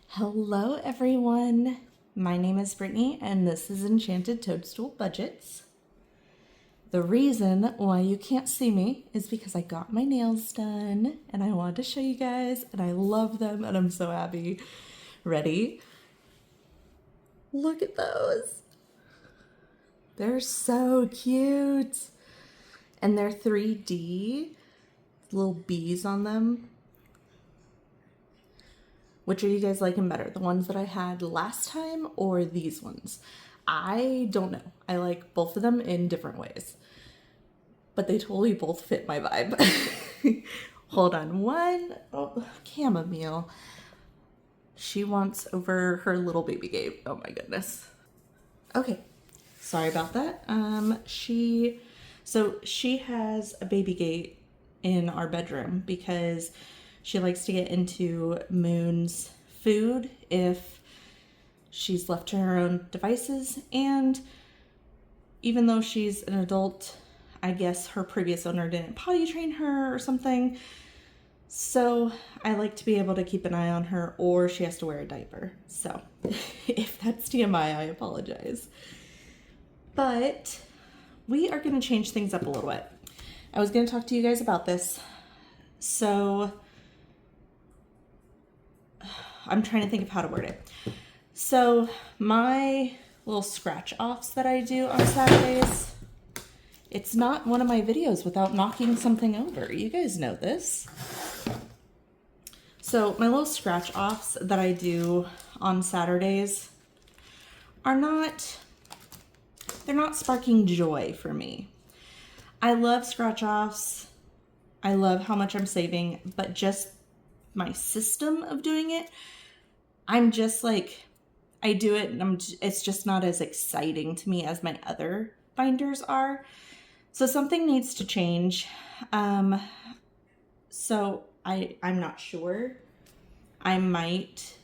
Hello everyone, my name is Brittany and this is Enchanted Toadstool Budgets. The reason why you can't see me is because I got my nails done and I wanted to show you guys and I love them and I'm so happy. Ready? Look at those. They're so cute. And they're 3D, little bees on them. Which are you guys liking better? The ones that I had last time or these ones? I don't know. I like both of them in different ways. But they totally both fit my vibe. Hold on. Chamomile. She wants over her little baby gate. Oh my goodness. Okay. Sorry about that. She has a baby gate in our bedroom because she likes to get into Moon's food if she's left to her own devices. And even though she's an adult, I guess her previous owner didn't potty train her or something. So I like to be able to keep an eye on her, or she has to wear a diaper. So if that's TMI, I apologize. But we are going to change things up a little bit. I was going to talk to you guys about this. So I'm trying to think of how to word it. So my little scratch offs that I do on Saturdays, it's not one of my videos without knocking something over. You guys know this. So my little scratch offs that I do on Saturdays they're not sparking joy for me. I love scratch offs. I love how much I'm saving, but just my system of doing it, I'm just like, I do it and it's just not as exciting to me as my other binders are. So something needs to change. So I'm not sure. I might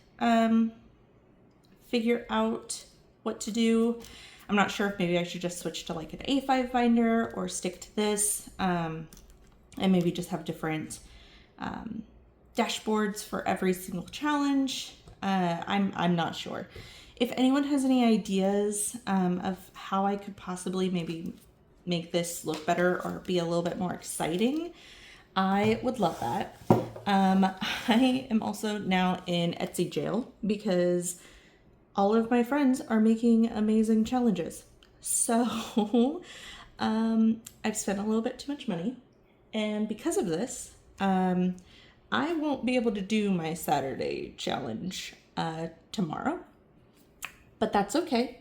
figure out what to do. I'm not sure if maybe I should just switch to like an A5 binder or stick to this, and maybe just have different dashboards for every single challenge. I'm not sure. If anyone has any ideas of how I could possibly maybe make this look better or be a little bit more exciting, I would love that. I am also now in Etsy jail because all of my friends are making amazing challenges. So I've spent a little bit too much money. And because of this, I won't be able to do my Saturday challenge tomorrow. But that's okay.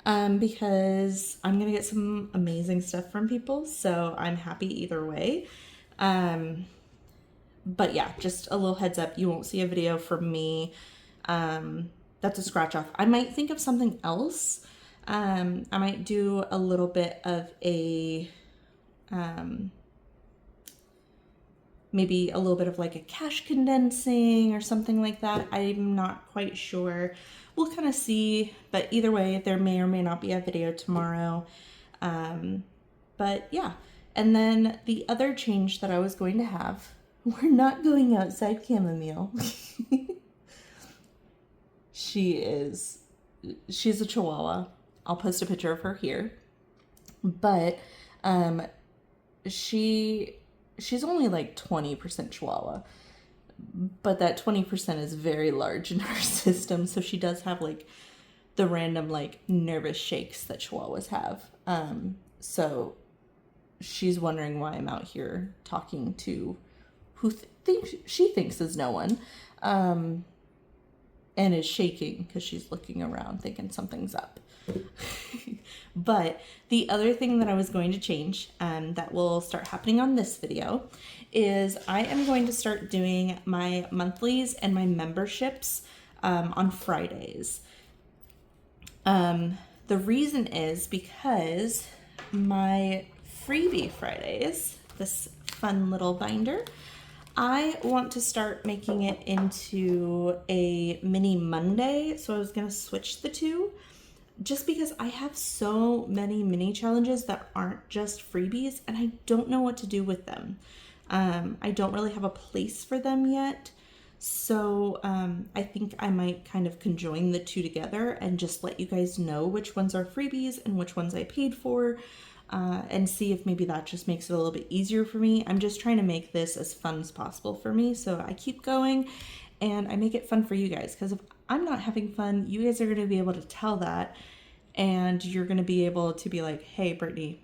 Because I'm going to get some amazing stuff from people. So I'm happy either way. But yeah, just a little heads up. You won't see a video from me. That's a scratch off. I might think of something else. I might do a little bit of a, maybe a little bit of like a cash condensing or something like that. I'm not quite sure. We'll kind of see, but either way, there may or may not be a video tomorrow. But yeah. And then the other change that I was going to have, we're not going outside Chamomile. She's a Chihuahua. I'll post a picture of her here. But she's only like 20% Chihuahua. But that 20% is very large in her system. So she does have like the random like nervous shakes that Chihuahuas have. So she's wondering why I'm out here talking to who she thinks is no one. And is shaking because she's looking around thinking something's up. But the other thing that I was going to change that will start happening on this video is I am going to start doing my monthlies and my memberships on Fridays. The reason is because my freebie Fridays, this fun little binder, I want to start making it into a mini Monday. So I was going to switch the two just because I have so many mini challenges that aren't just freebies and I don't know what to do with them. I don't really have a place for them yet. So I think I might kind of conjoin the two together and just let you guys know which ones are freebies and which ones I paid for, and see if maybe that just makes it a little bit easier for me. I'm just trying to make this as fun as possible for me, so I keep going and I make it fun for you guys, because if I'm not having fun, you guys are going to be able to tell that, and you're going to be able to be like, hey, Brittany,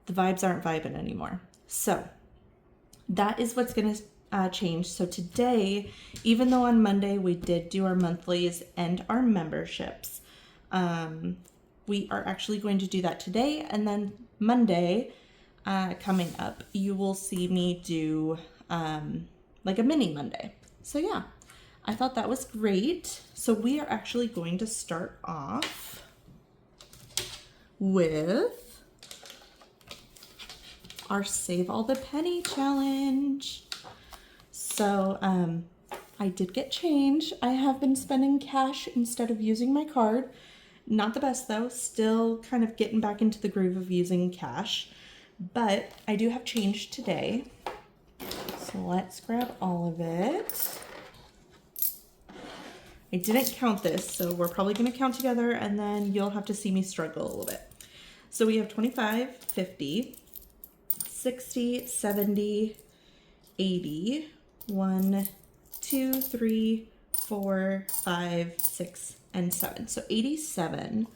the vibes aren't vibing anymore. So that is what's going to change. So today, even though on Monday we did do our monthlies and our memberships, we are actually going to do that today. And then Monday, coming up, you will see me do like a mini Monday. So yeah, I thought that was great. So we are actually going to start off with our Save All the Penny challenge. So I did get change. I have been spending cash instead of using my card. Not the best though, still kind of getting back into the groove of using cash, but I do have change today. So let's grab all of it. I didn't count this, so we're probably gonna count together and then you'll have to see me struggle a little bit. So we have 25, 50, 60, 70, 80, 1, 2, 3, 4, 5, 6, and 7. So 87.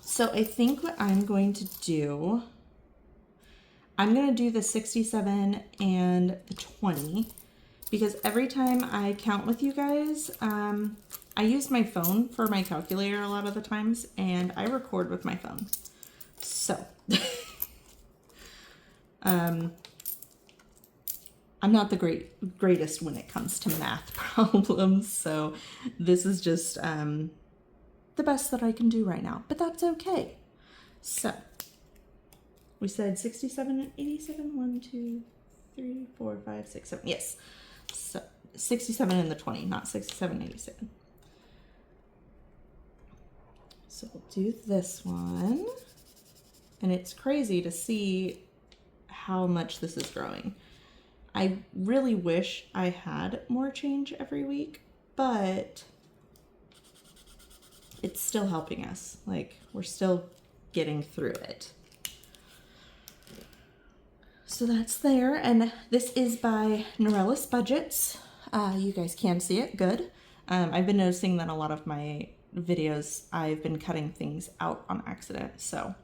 So I think what I'm going to do, I'm going to do the 67 and the 20, because every time I count with you guys, I use my phone for my calculator a lot of the times, and I record with my phone. So I'm not the greatest when it comes to math problems, so this is just the best that I can do right now, but that's okay. So we said 67 and 87, 1, 2, 3, 4, 5, 6, 7, yes. So 67 and the 20, not 67, 87. So we'll do this one, and it's crazy to see how much this is growing. I really wish I had more change every week, but it's still helping us. Like, we're still getting through it. So that's there, and this is by Norellis Budgets. You guys can see it, good. I've been noticing that a lot of my videos, I've been cutting things out on accident, so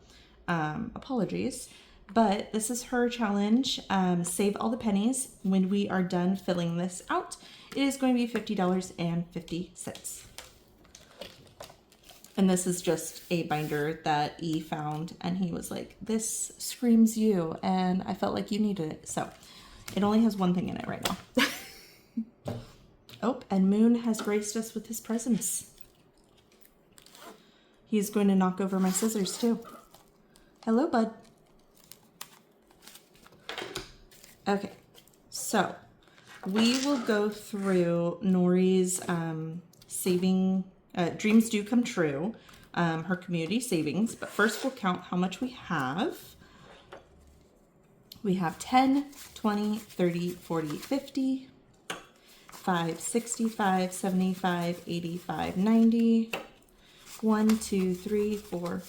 apologies. But this is her challenge, Save All the Pennies. When we are done filling this out, it is going to be $50.50. And this is just a binder that E found, and he was like, this screams you, and I felt like you needed it. So it only has one thing in it right now. Oh, and Moon has graced us with his presence. He's going to knock over my scissors too. Hello, bud. Okay, so we will go through Nori's Dreams Do Come True, her community savings, but first we'll count how much we have. We have 10, 20, 30, 40, 50, 5, 65, 75, 85, 90, 1, 2, 3, 4,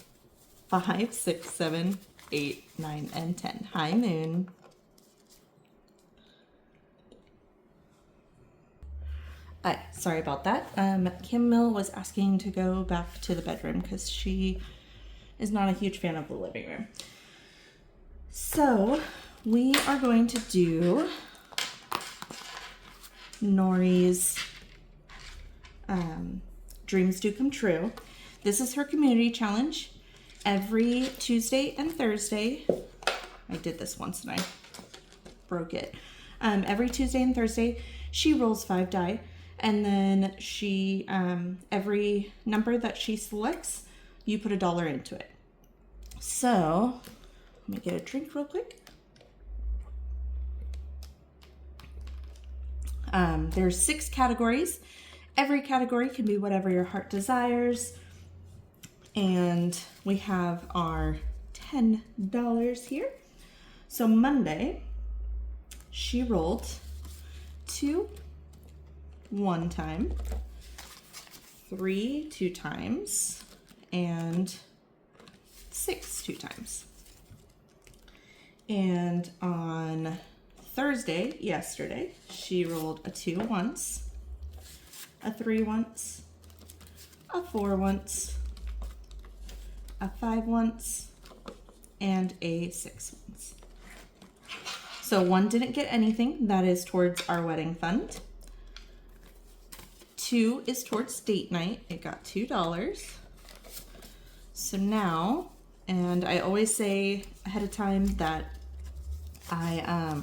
5, 6, 7, 8, 9, and 10. Hi, Moon. Sorry about that. Kim Mill was asking to go back to the bedroom because she is not a huge fan of the living room. So we are going to do Nori's Dreams Do Come True. This is her community challenge. Every Tuesday and Thursday, I did this once and I broke it. Every Tuesday and Thursday, she rolls 5 die. And then she, every number that she selects, you put $1 into it. So, let me get a drink real quick. There's 6 categories. Every category can be whatever your heart desires. And we have our $10 here. So Monday, she rolled 2 one time, 3 2 times, and 6 2 times. And on Thursday, yesterday, she rolled a 2 once, a 3 once, a 4 once, a 5 once, and a 6 once. So 1 didn't get anything. That is towards our wedding fund. 2 is towards date night. It got $2. So now, and I always say ahead of time that I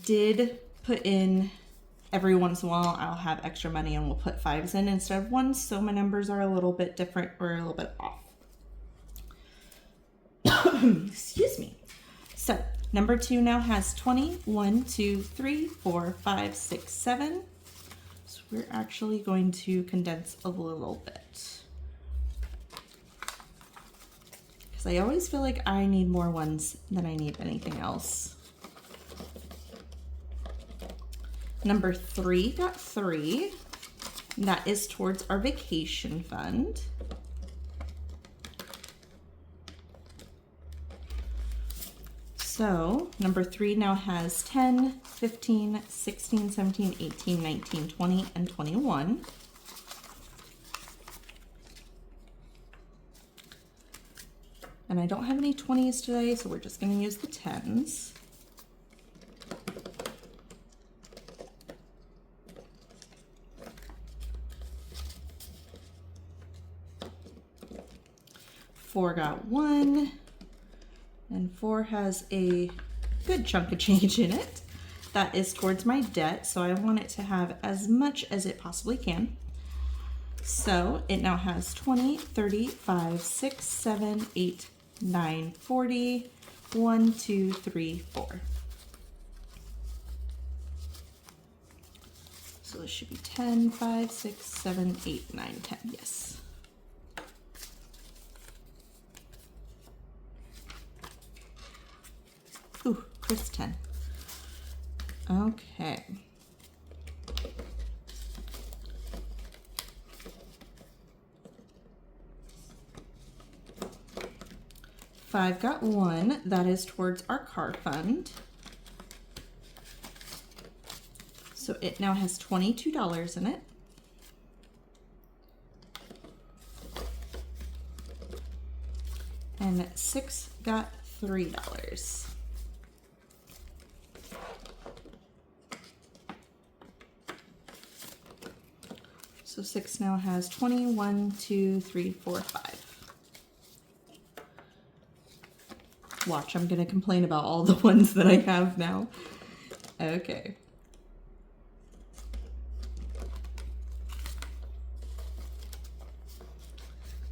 did put in, every once in a while I'll have extra money and we'll put 5s in instead of 1s, so my numbers are a little bit different or a little bit off. Excuse me. So number 2 now has 20, 1, 2, 3, 4, 5, 6, 7. So we're actually going to condense a little bit, because I always feel like I need more 1s than I need anything else. Number 3 got 3. That is towards our vacation fund. So number 3 now has 10, 15, 16, 17, 18, 19, 20, and 21. And I don't have any 20s today, so we're just going to use the 10s. Four got 1. And 4 has a good chunk of change in it. That is towards my debt, so I want it to have as much as it possibly can. So it now has 20, 30, 5, 6, 7, 8, 9, 40, 1, 2, 3, 4. So this should be 10, 5, 6, 7, 8, 9, 10, yes. Ooh, Chris 10. Okay. Five got 1. That is towards our car fund. So it now has $22 in it. And 6 got $3. So 6 now has 20, 1, 2, 3, 4, 5. Watch, I'm gonna complain about all the ones that I have now. Okay.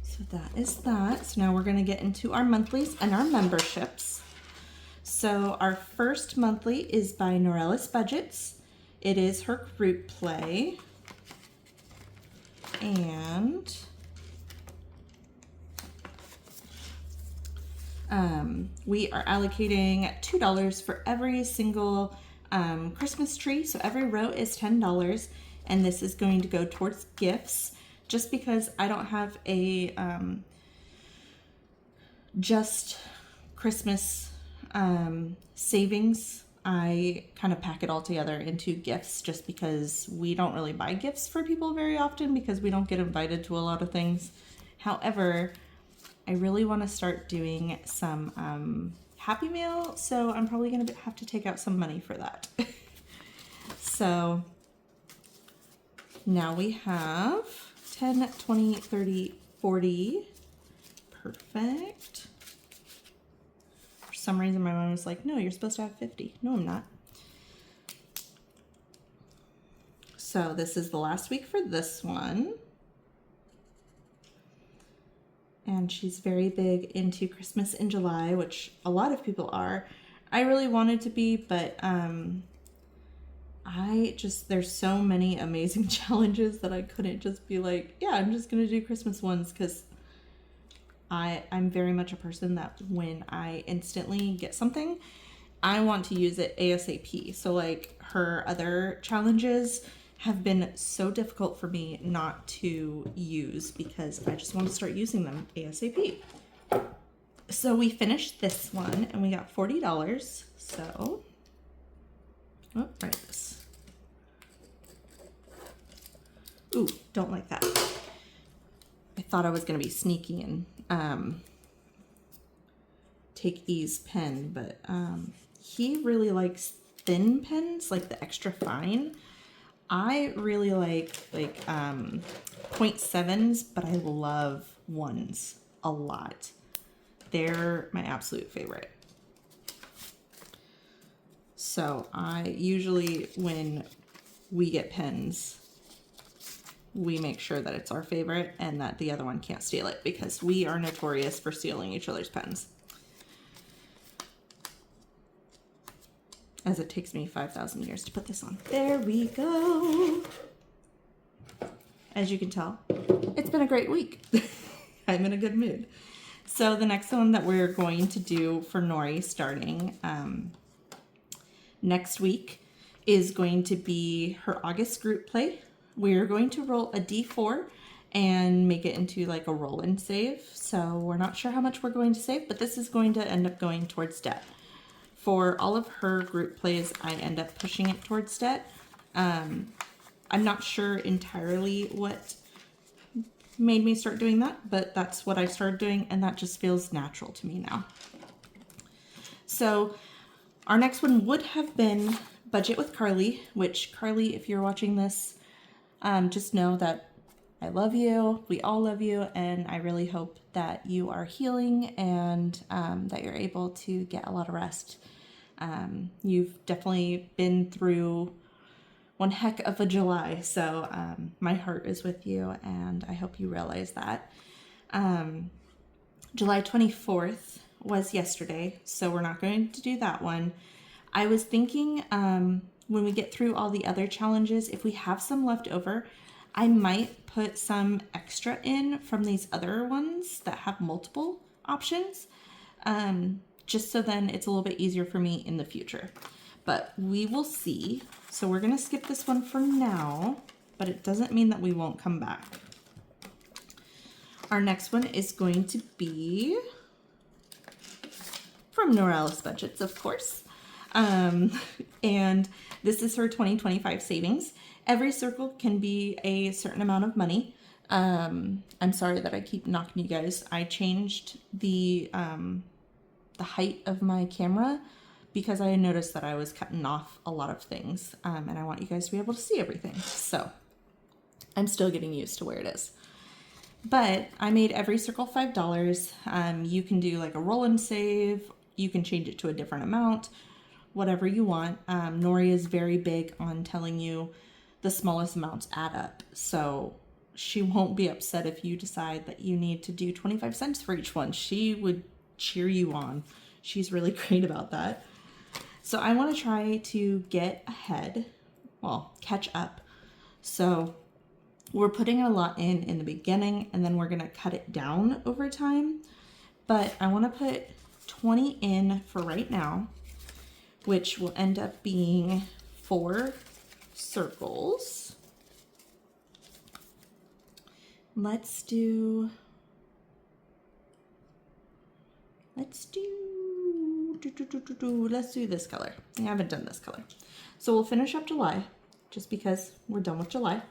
So that is that. So now we're gonna get into our monthlies and our memberships. So our first monthly is by Norellis Budgets. It is her group play. And we are allocating $2 for every single Christmas tree. So every row is $10, and this is going to go towards gifts. Just because I don't have a just Christmas savings, I kind of pack it all together into gifts, just because we don't really buy gifts for people very often because we don't get invited to a lot of things. However, I really want to start doing some Happy Meal, so I'm probably going to have to take out some money for that. So now we have 10, 20, 30, 40. Perfect. For some reason, my mom was like, no, you're supposed to have 50. No, I'm not. So this is the last week for this one. And she's very big into Christmas in July, which a lot of people are. I really wanted to be, but there's so many amazing challenges that I couldn't just be like, yeah, I'm just going to do Christmas ones, because I'm very much a person that when I instantly get something, I want to use it ASAP. So like her other challenges have been so difficult for me not to use because I just want to start using them ASAP. So we finished this one and we got $40. So, oh, right this. Ooh, don't like that. I thought I was going to be sneaky and take E's pen, but he really likes thin pens, like the extra fine. I really like 0.7s, but I love ones a lot. They're my absolute favorite. So I usually, when we get pens, we make sure that it's our favorite and that the other one can't steal it because we are notorious for stealing each other's pens. As it takes me 5,000 years to put this on. There we go. As you can tell, it's been a great week. I'm in a good mood. So the next one that we're going to do for Nori starting next week is going to be her August group play. We're going to roll a D4 and make it into like a roll and save. So we're not sure how much we're going to save, but this is going to end up going towards debt. For all of her group plays, I end up pushing it towards debt. I'm not sure entirely what made me start doing that, but that's what I started doing, and that just feels natural to me now. So our next one would have been Budget with Carly, which Carly, if you're watching this, just know that I love you, we all love you, and I really hope that you are healing and that you're able to get a lot of rest. You've definitely been through one heck of a July, so my heart is with you, and I hope you realize that. July 24th was yesterday, so we're not going to do that one. I was thinking when we get through all the other challenges, if we have some left over, I might put some extra in from these other ones that have multiple options, just so then it's a little bit easier for me in the future. But we will see. So we're going to skip this one for now, but it doesn't mean that we won't come back. Our next one is going to be from Noralis Budgets, of course. And this is her 2025 savings. Every circle can be a certain amount of money. I'm sorry that I keep knocking you guys. I changed the height of my camera because I noticed that I was cutting off a lot of things, and I want you guys to be able to see everything. So I'm still getting used to where it is. But I made every circle $5. You can do like a roll and save. You can change it to a different amount, whatever you want. Nori is very big on telling you the smallest amounts add up. So she won't be upset if you decide that you need to do 25 cents for each one. She would cheer you on. She's really great about that. So I want to try to get ahead, well, catch up. So we're putting a lot in the beginning, and then we're going to cut it down over time. But I want to put 20 in for right now, which will end up being 4 circles. Let's do this color. I haven't done this color. So we'll finish up July just because we're done with July.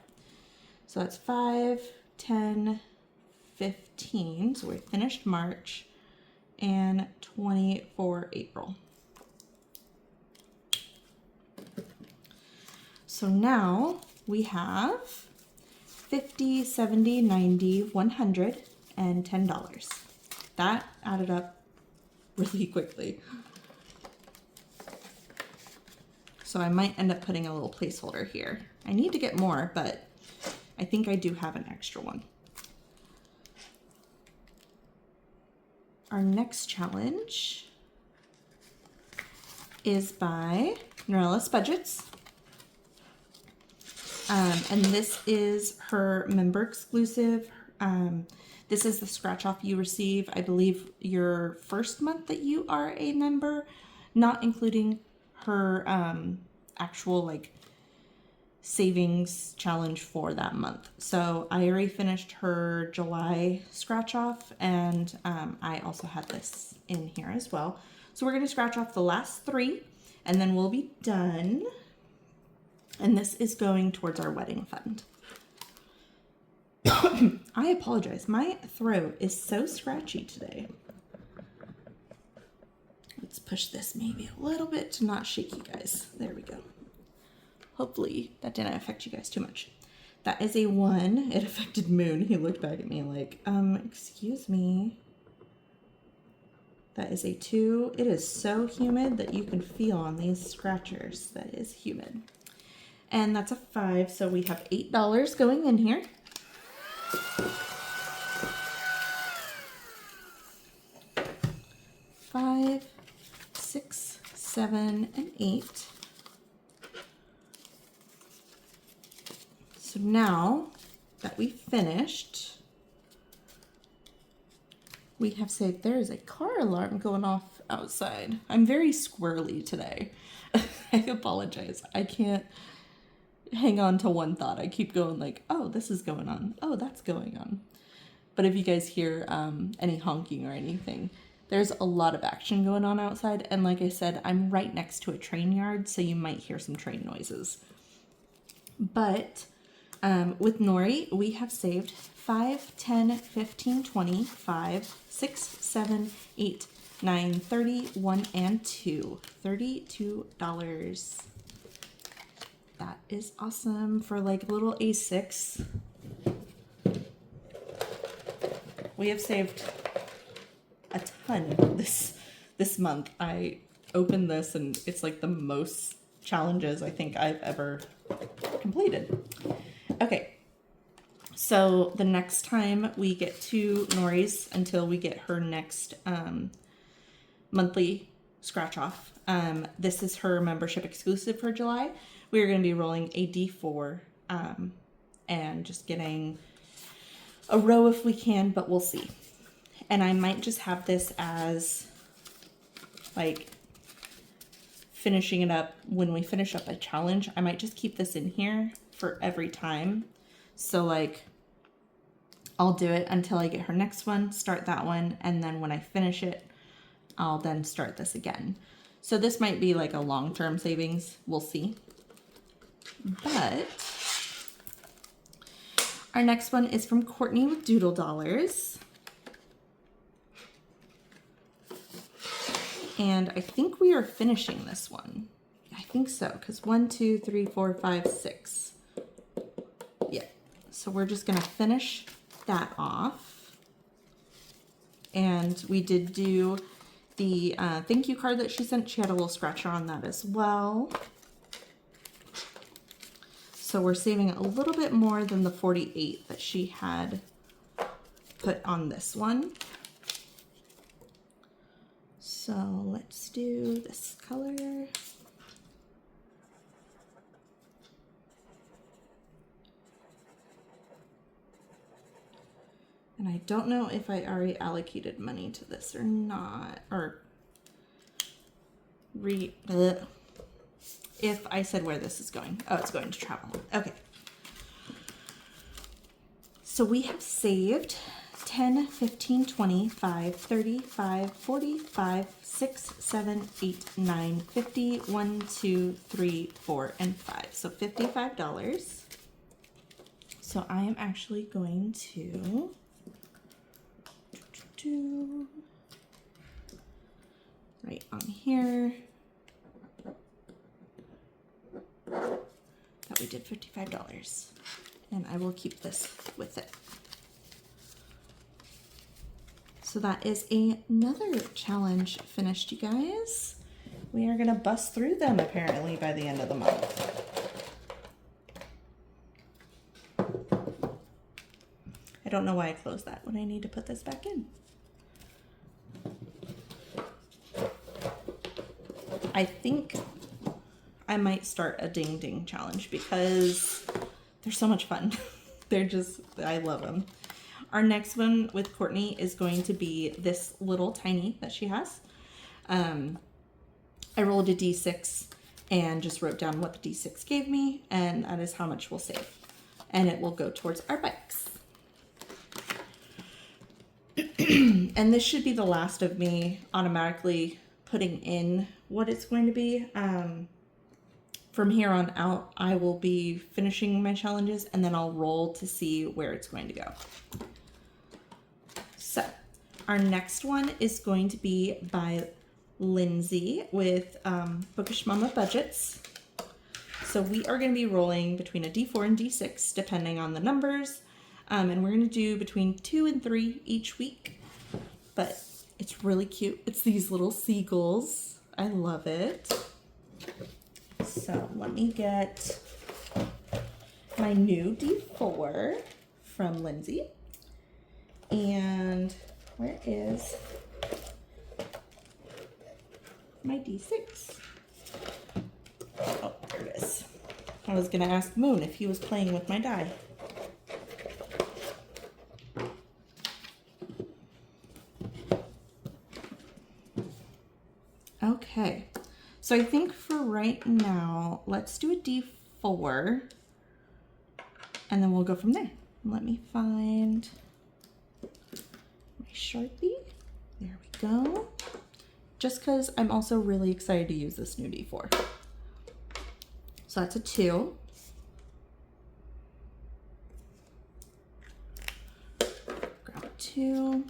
So that's 5, 10, 15. So we finished March and 20 for April. So now we have 50, 70, 90, 100, and $10. That added up really quickly. So I might end up putting a little placeholder here. I need to get more, but I think I do have an extra one. Our next challenge is by Noralis Budgets. And this is her member exclusive. This is the scratch off you receive, I believe, your first month that you are a member, not including her actual like savings challenge for that month. So I already finished her July scratch off, and I also had this in here as well. So we're going to scratch off the last 3 and then we'll be done. And this is going towards our wedding fund. I apologize. My throat is so scratchy today. Let's push this maybe a little bit to not shake you guys. There we go. Hopefully that didn't affect you guys too much. That is a 1. It affected Moon. He looked back at me like, excuse me. That is a 2. It is so humid that you can feel on these scratchers. That is humid. And that's a 5, so we have $8 going in here. $5, $6, $7, and $8. So now that we finished, we have saved. There is a car alarm going off outside. I'm very squirrely today. I apologize. I can't hang on to one thought. I keep going like, oh, this is going on. Oh, that's going on. But if you guys hear any honking or anything, there's a lot of action going on outside. And like I said, I'm right next to a train yard, so you might hear some train noises. But with Nori, we have saved 5, 10, 15, 20, 5, 6, 7, 8, 9, 30, 1, and 2. $32. That is awesome for like little A6. We have saved a ton this month. I opened this and it's like the most challenges I think I've ever completed. Okay, so the next time we get to Nori's until we get her next monthly scratch off, this is her membership exclusive for July. We are going to be rolling a D4 and just getting a row if we can, but we'll see. And I might just have this as like finishing it up when we finish up a challenge. I might just keep this in here for every time. So like I'll do it until I get her next one, start that one, and then when I finish it, I'll then start this again. So this might be like a long-term savings. We'll see. But our next one is from Courtney with Doodle Dollars. And I think we are finishing this one. I think so, because 1, 2, 3, 4, 5, 6. Yeah. So we're just going to finish that off. And we did do the thank you card that she sent. She had a little scratcher on that as well. So we're saving a little bit more than the 48 that she had put on this one. So let's do this color. And I don't know if I already allocated money to this or not, or if I said where this is going. Oh, it's going to travel. Okay. So we have saved 10, 15, 20, 5, 30, 5, 40, 5, 6, 7, 8, 9, 50, 1, 2, 3, 4, and 5. So $55. So I am actually going to do right on here that we did $55. And I will keep this with it. So that is another challenge finished, you guys. We are gonna bust through them apparently by the end of the month. I don't know why I closed that when I need to put this back in. I think I might start a ding ding challenge because they're so much fun. They're just, I love them. Our next one with Courtney is going to be this little tiny that she has. I rolled a d6 and just wrote down what the d6 gave me, and that is how much we'll save. And it will go towards our bikes. And this should be the last of me automatically putting in what it's going to be. From here on out, I will be finishing my challenges and then I'll roll to see where it's going to go. So our next one is going to be by Lindsay with Bookish Mama Budgets. So we are going to be rolling between a d4 and d6 depending on the numbers. And we're going to do between 2 and 3 each week. But it's really cute. It's these little seagulls. I love it. So let me get my new d4 from Lindsay. And where is my d6? Oh, there it is. I was going to ask Moon if he was playing with my die. Okay, so I think for right now, let's do a d4, and then we'll go from there. Let me find my Sharpie. There we go. Just because I'm also really excited to use this new d4. So that's a 2. Grab a 2.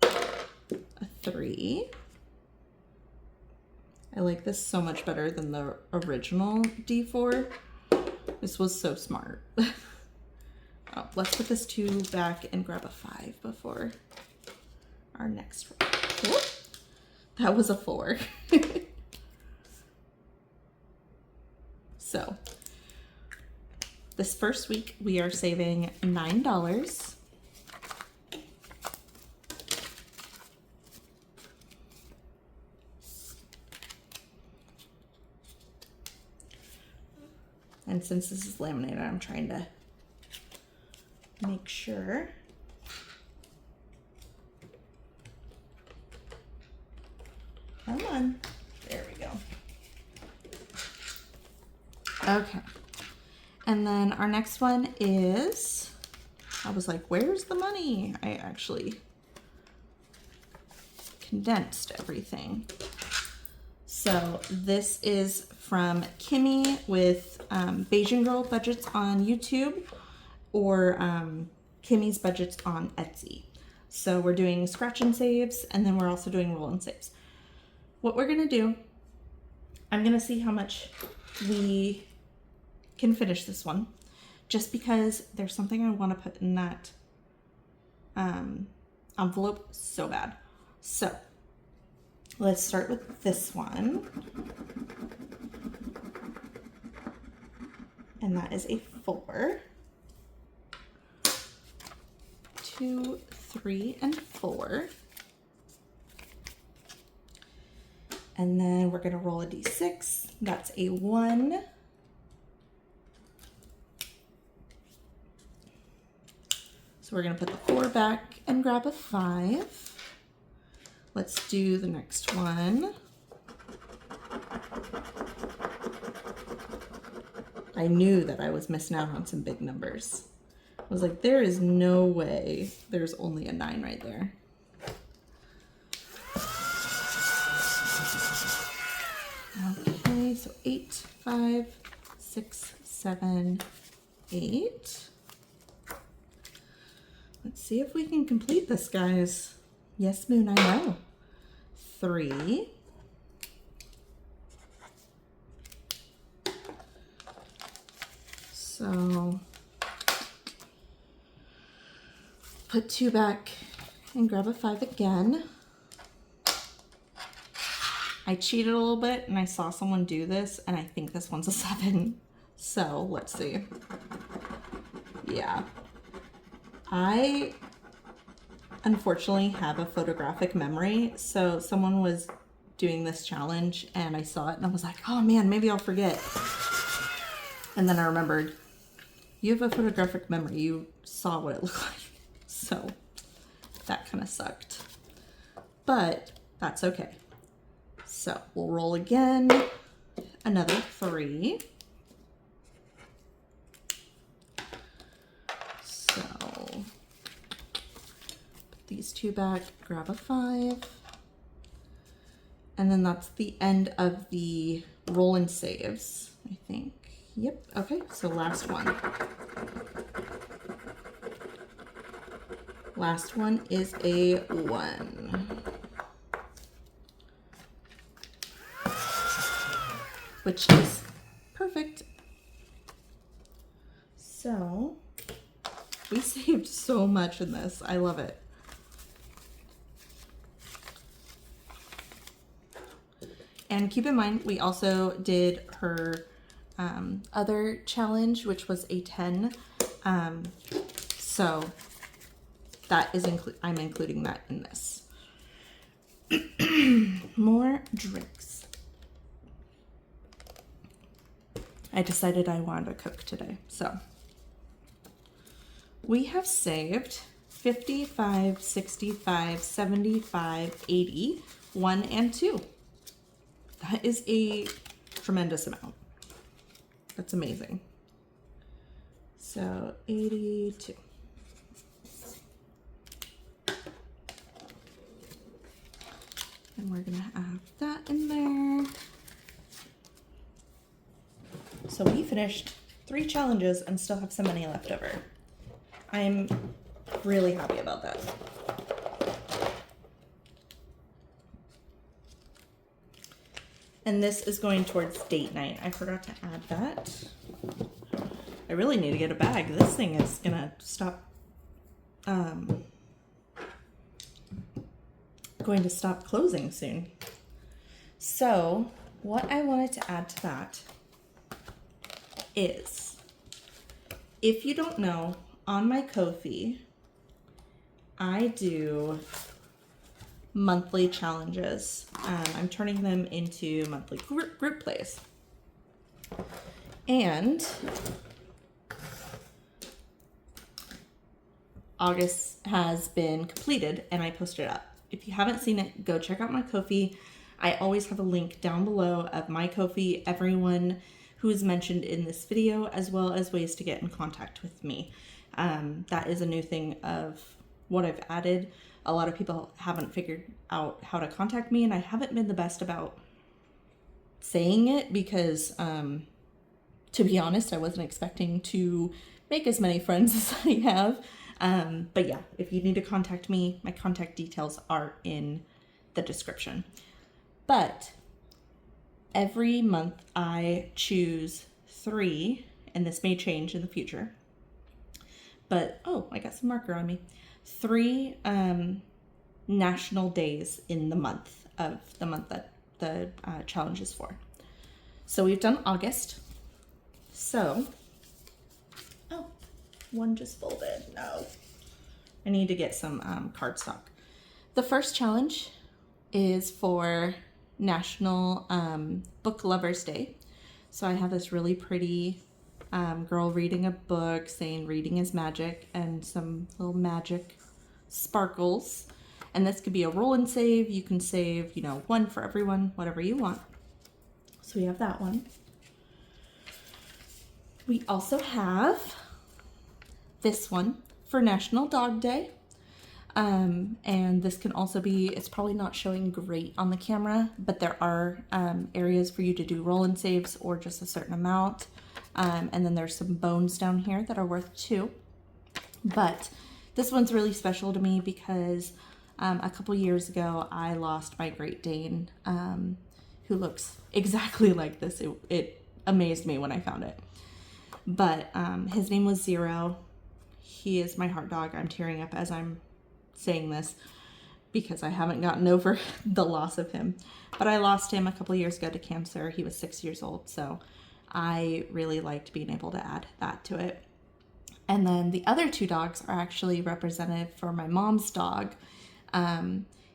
A 3. I like this so much better than the original d4. This was so smart. Oh, let's put this 2 back and grab a 5 before our next roll. Whoop. That was a 4. So this first week we are saving $9. And since this is laminated, I'm trying to make sure. Come on. There we go. Okay. And then our next one is, I was like, where's the money? I actually condensed everything. So this is from Kimmy with Beijing Girl Budgets on YouTube, or Kimmy's Budgets on Etsy. So we're doing scratch and saves, and then we're also doing roll and saves. What we're gonna do, I'm gonna see how much we can finish this one, just because there's something I want to put in that envelope so bad. So let's start with this one. And that is a 4. 2, 3, and 4. And then we're going to roll a d6. That's a 1. So we're going to put the 4 back and grab a 5. Let's do the next one. I knew that I was missing out on some big numbers. I was like, there is no way there's only a 9 right there. Okay, so 8, 5, 6, 7, 8. Let's see if we can complete this, guys. Yes, Moon, I know. 3. So put 2 back and grab a 5 again. I cheated a little bit and I saw someone do this, and I think this one's a 7. So let's see. Yeah. I unfortunately have a photographic memory, so someone was doing this challenge and I saw it and I was like, oh man, maybe I'll forget. And then I remembered, you have a photographic memory. You saw what it looked like. So that kind of sucked, but that's okay. So we'll roll again, another 3. So put these 2 back, grab a 5. And then that's the end of the roll and saves, I think. Yep, okay, so last one. Last one is a 1. Which is perfect. So, we saved so much in this. I love it. And keep in mind, we also did her other challenge, which was a 10. So that is I'm including that in this. More drinks. I decided I wanted to cook today. So we have saved 55, 65, 75, 80, 1 and 2. That is a tremendous amount. That's amazing. So 82. And we're gonna have that in there. So we finished 3 challenges and still have some money left over. I'm really happy about that. And this is going towards date night. I forgot to add that. I really need to get a bag. This thing is gonna stop, going to stop closing soon. So what I wanted to add to that is, if you don't know, on my Ko-fi, I do monthly challenges. I'm turning them into monthly group plays. And August has been completed and I posted it up. If you haven't seen it, go check out my Ko-fi. I always have a link down below of my Ko-fi, everyone who is mentioned in this video, as well as ways to get in contact with me. That is a new thing of what I've added. A lot of people haven't figured out how to contact me, and I haven't been the best about saying it because, to be honest, I wasn't expecting to make as many friends as I have. But yeah, if you need to contact me, my contact details are in the description. But every month I choose 3, and this may change in the future. But, oh, I got some marker on me. 3 national days in the month that the challenge is for. So we've done August. So, oh, one just folded. No. I need to get some cardstock. The first challenge is for National Book Lovers Day. So I have this really pretty girl reading a book saying reading is magic and some little magic sparkles. And this could be a roll and save. You can save, 1 for everyone, whatever you want. So we have that one. We also have this one for National Dog Day. And this can also be, it's probably not showing great on the camera, but there are areas for you to do roll and saves or just a certain amount. And then there's some bones down here that are worth 2. But this one's really special to me because a couple years ago I lost my Great Dane, who looks exactly like this. It amazed me when I found it. But his name was Zero. He is my heart dog. I'm tearing up as I'm saying this because I haven't gotten over the loss of him. But I lost him a couple years ago to cancer. He was 6 years old, so I really liked being able to add that to it. And then the other 2 dogs are actually represented for my mom's dog.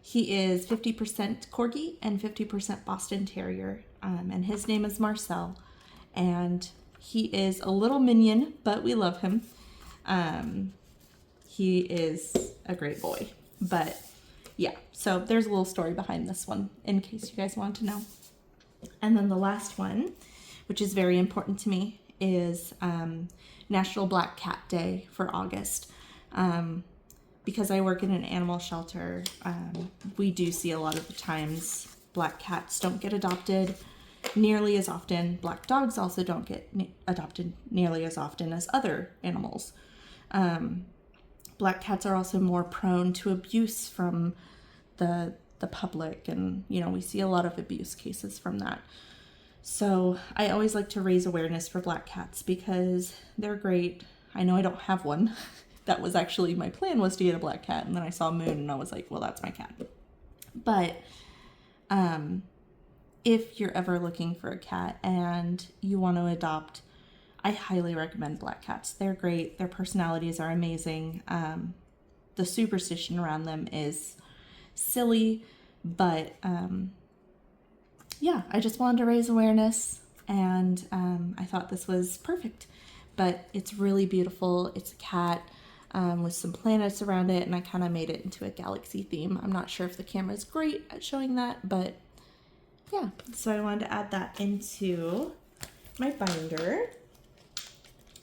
He is 50% Corgi and 50% Boston Terrier, and his name is Marcel. And he is a little minion, but we love him. he is a great boy. But yeah, so there's a little story behind this one in case you guys want to know. And then the last one, which is very important to me, is National Black Cat Day for August. Because I work in an animal shelter, we do see a lot of the times black cats don't get adopted nearly as often. Black dogs also don't get adopted nearly as often as other animals. Black cats are also more prone to abuse from the public, and we see a lot of abuse cases from that. So I always like to raise awareness for black cats because they're great. I know I don't have one. That was actually my plan, was to get a black cat, and then I saw Moon and I was like, well, that's my cat. But if you're ever looking for a cat and you want to adopt, I highly recommend black cats. They're great. Their personalities are amazing. The superstition around them is silly, but yeah, I just wanted to raise awareness, and I thought this was perfect. But it's really beautiful. It's a cat with some planets around it, and I kind of made it into a galaxy theme. I'm not sure if the camera is great at showing that, but yeah. So I wanted to add that into my binder,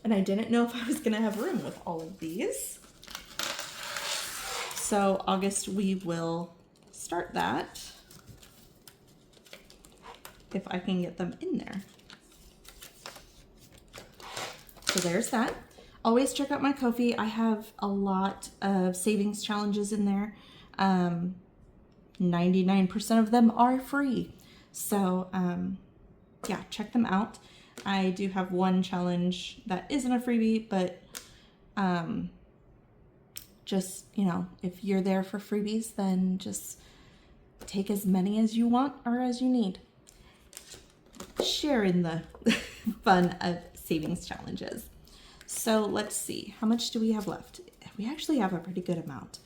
and I didn't know if I was going to have room with all of these. So August, we will start that if I can get them in there. So there's that. Always check out my Ko-fi. I have a lot of savings challenges in there. 99% of them are free. So yeah, check them out. I do have one challenge that isn't a freebie, but just, if you're there for freebies, then just take as many as you want or as you need. Share in the fun of savings challenges. So let's see, how much do we have left? We actually have a pretty good amount.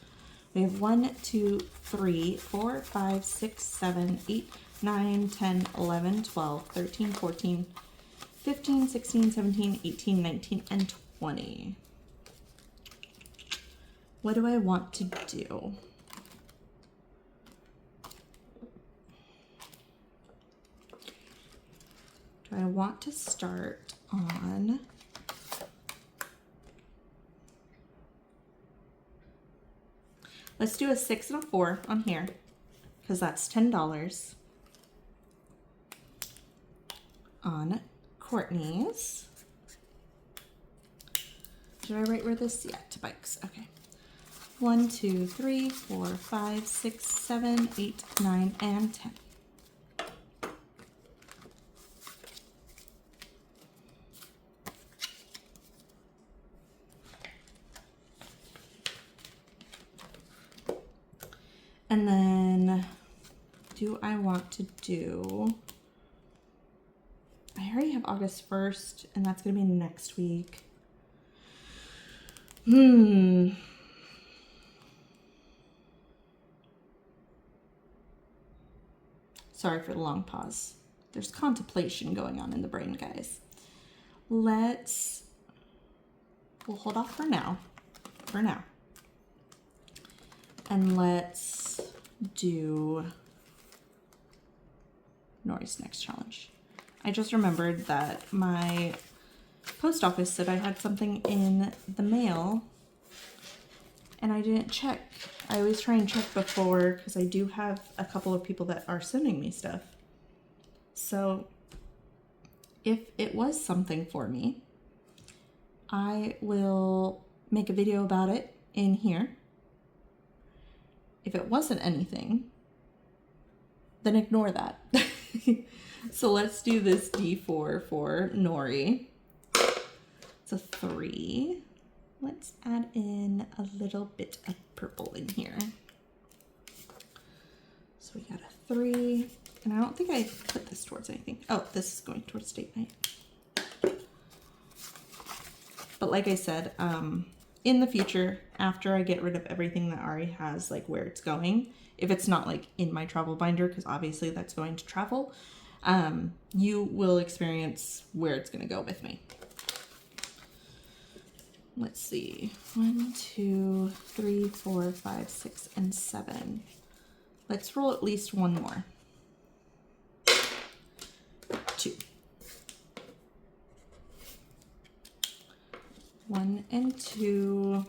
We have 1, 2, 3, 4, 5, 6, 7, 8, 9, 10, 11, 12, 13, 14, 15, 16, 17, 18, 19, and 20. What do I want to do? Do I want to start on let's do a 6 and a 4 on here, because that's $10. On Courtney's. Did I write where this? Yeah, to bikes. Okay. 1, 2, 3, 4, 5, 6, 7, 8, 9, and 10. And then, do I want to do, I already have August 1st, and that's going to be next week. Sorry for the long pause. There's contemplation going on in the brain, guys. We'll hold off for now. And let's do Nori's next challenge. I just remembered that my post office said I had something in the mail and I didn't check. I always try and check before because I do have a couple of people that are sending me stuff. So if it was something for me, I will make a video about it in here. If it wasn't anything, then ignore that. So let's do this D4 for Nori. It's a 3. Let's add in a little bit of purple in here. So we got a 3, and I don't think I put this towards anything. Oh, this is going towards date night. But like I said, in the future, after I get rid of everything that Ari has, like where it's going, if it's not like in my travel binder, because obviously that's going to travel, you will experience where it's going to go with me. let's see, 1, 2, 3, 4, 5, 6, and 7. Let's roll at least one more. 2. 1 and 2.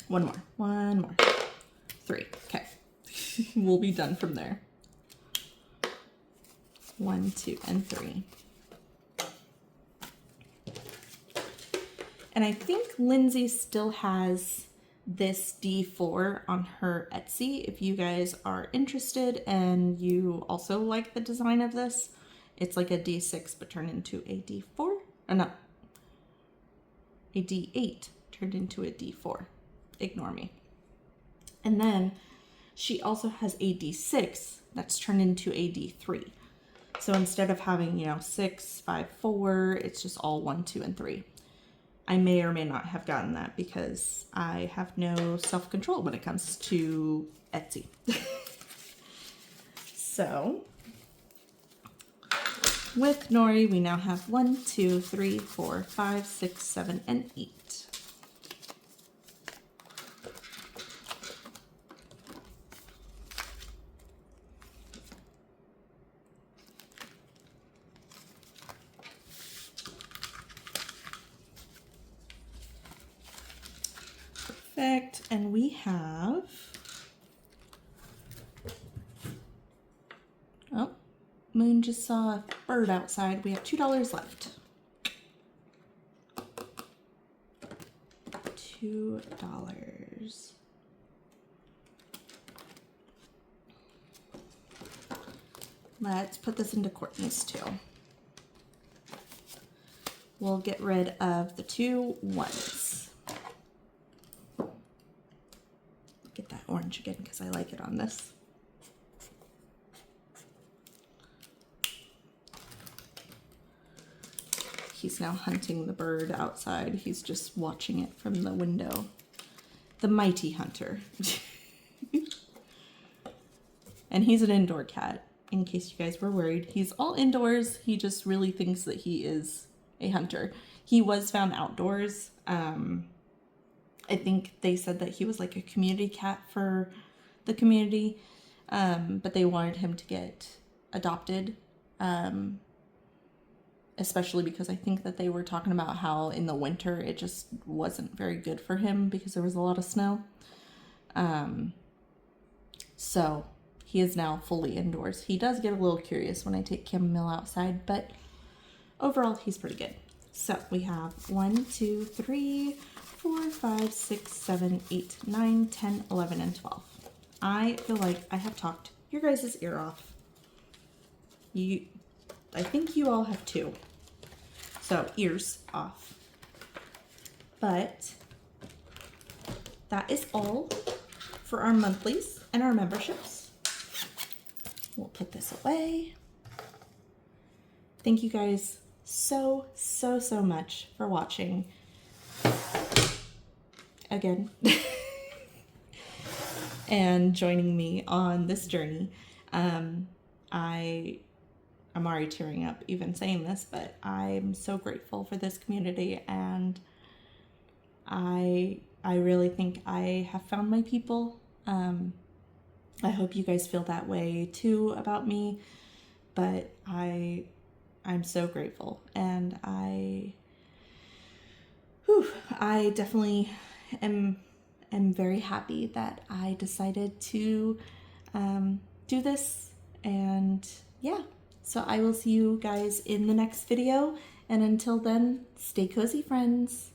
One more. 1 more. 3. Okay. We'll be done from there. 1, 2, and 3. And I think Lindsay still has this D4 on her Etsy. If you guys are interested and you also like the design of this, it's like a D6 but turned into a D4. Or no, a D8 turned into a D4. Ignore me. And then she also has a D6 that's turned into a D3. So instead of having, 6, 5, 4, it's just all 1, 2, and 3. I may or may not have gotten that because I have no self-control when it comes to Etsy. So, with Nori, we now have 1, 2, 3, 4, 5, 6, 7, and 8. Perfect, and we have, oh, Moon just saw a bird outside. We have $2 left. $2. Let's put this into Courtney's too. We'll get rid of the 2 1s. Get that orange again because I like it on this. He's now hunting the bird outside. He's just watching it from the window. The mighty hunter. And he's an indoor cat, in case you guys were worried. He's all indoors. He just really thinks that he is a hunter. He was found outdoors. I think they said that he was like a community cat for the community, but they wanted him to get adopted, especially because I think that they were talking about how in the winter it just wasn't very good for him because there was a lot of snow. So he is now fully indoors. He does get a little curious when I take chamomile outside, but overall he's pretty good. So we have 1, 2, 3, 4, 5, 6, 7, 8, 9, 10, 11, and 12. I feel like I have talked your guys' ear off. I think you all have 2. So ears off. But that is all for our monthlies and our memberships. We'll put this away. Thank you guys so much for watching. Again. And joining me on this journey. I'm already tearing up even saying this, but I'm so grateful for this community, and I really think I have found my people. I hope you guys feel that way too about me, but I'm so grateful, and I definitely am very happy that I decided to do this. And yeah, so I will see you guys in the next video, and until then, stay cozy, friends.